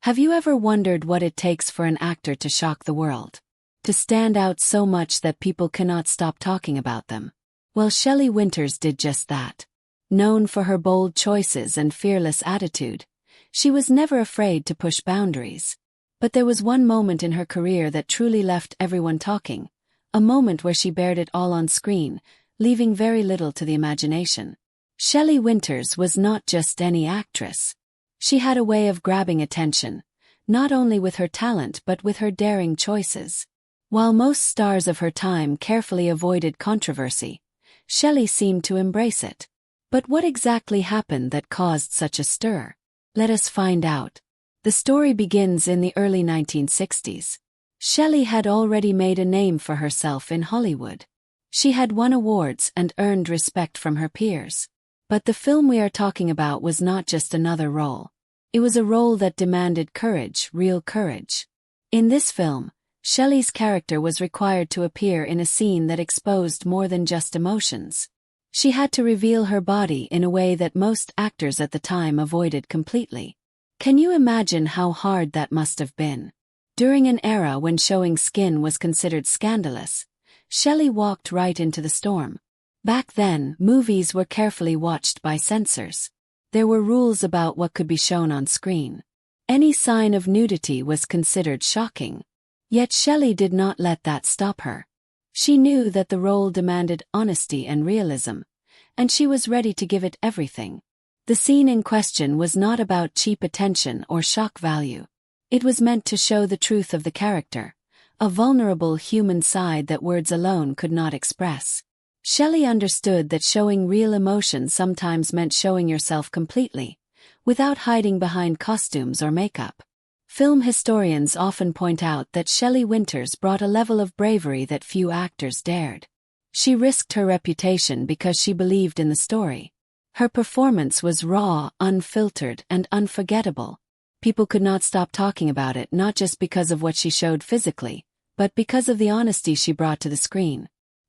Have you ever wondered what it takes for an actor to shock the world? To stand out so much that people cannot stop talking about them? Well, Shelley Winters did just that. Known for her bold choices and fearless attitude, she was never afraid to push boundaries. But there was one moment in her career that truly left everyone talking, a moment where she bared it all on screen, leaving very little to the imagination. Shelley Winters was not just any actress. She had a way of grabbing attention, not only with her talent but with her daring choices. While most stars of her time carefully avoided controversy, Shelley seemed to embrace it. But what exactly happened that caused such a stir? Let us find out. The story begins in the early 1960s. Shelley had already made a name for herself in Hollywood. She had won awards and earned respect from her peers. But the film we are talking about was not just another role. It was a role that demanded courage, real courage. In this film, Shelley's character was required to appear in a scene that exposed more than just emotions. She had to reveal her body in a way that most actors at the time avoided completely. Can you imagine how hard that must have been? During an era when showing skin was considered scandalous, Shelley walked right into the storm. Back then, movies were carefully watched by censors. There were rules about what could be shown on screen. Any sign of nudity was considered shocking. Yet Shelley did not let that stop her. She knew that the role demanded honesty and realism, and she was ready to give it everything. The scene in question was not about cheap attention or shock value. It was meant to show the truth of the character, a vulnerable human side that words alone could not express. Shelley understood that showing real emotion sometimes meant showing yourself completely, without hiding behind costumes or makeup. Film historians often point out that Shelley Winters brought a level of bravery that few actors dared. She risked her reputation because she believed in the story. Her performance was raw, unfiltered, and unforgettable. People could not stop talking about it, not just because of what she showed physically, but because of the honesty she brought to the screen.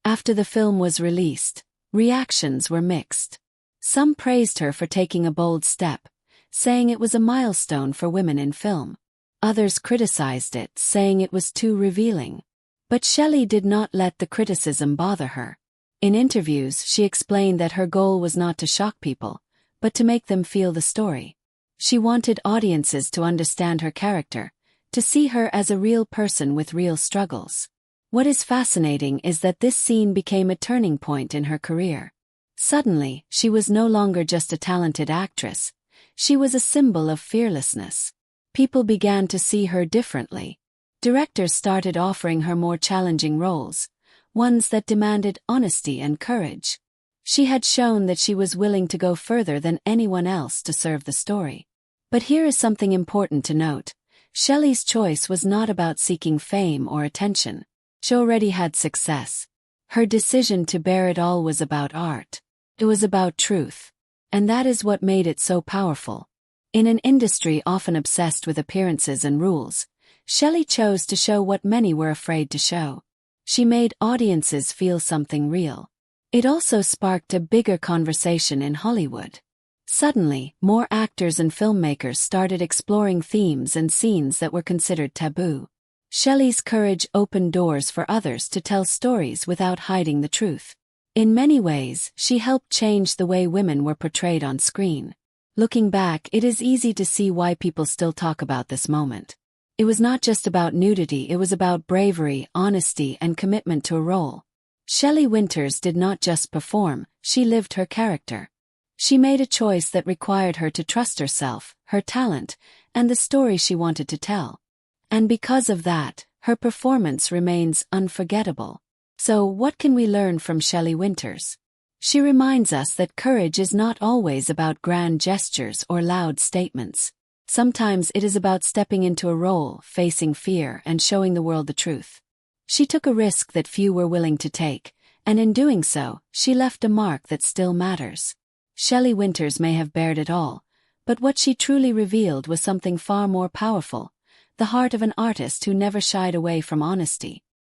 After the film was released, reactions were mixed. Some praised her for taking a bold step, saying it was a milestone for women in film. Others criticized it, saying it was too revealing. But Shelley did not let the criticism bother her. In interviews, she explained that her goal was not to shock people, but to make them feel the story. She wanted audiences to understand her character, to see her as a real person with real struggles. What is fascinating is that this scene became a turning point in her career. Suddenly, she was no longer just a talented actress. She was a symbol of fearlessness. People began to see her differently. Directors started offering her more challenging roles, ones that demanded honesty and courage. She had shown that she was willing to go further than anyone else to serve the story. But here is something important to note. Shelley's choice was not about seeking fame or attention. She already had success. Her decision to bear it all was about art. It was about truth. And that is what made it so powerful. In an industry often obsessed with appearances and rules, Shelley chose to show what many were afraid to show. She made audiences feel something real. It also sparked a bigger conversation in Hollywood. Suddenly, more actors and filmmakers started exploring themes and scenes that were considered taboo. Shelley's courage opened doors for others to tell stories without hiding the truth. In many ways, she helped change the way women were portrayed on screen. Looking back, it is easy to see why people still talk about this moment. It was not just about nudity, it was about bravery, honesty, and commitment to a role. Shelley Winters did not just perform, she lived her character. She made a choice that required her to trust herself, her talent, and the story she wanted to tell. And because of that, her performance remains unforgettable. So what can we learn from Shelley Winters? She reminds us that courage is not always about grand gestures or loud statements. Sometimes it is about stepping into a role, facing fear, and showing the world the truth. She took a risk that few were willing to take, and in doing so, she left a mark that still matters. Shelley Winters may have bared it all, but what she truly revealed was something far more powerful. The heart of an artist who never shied away from honesty.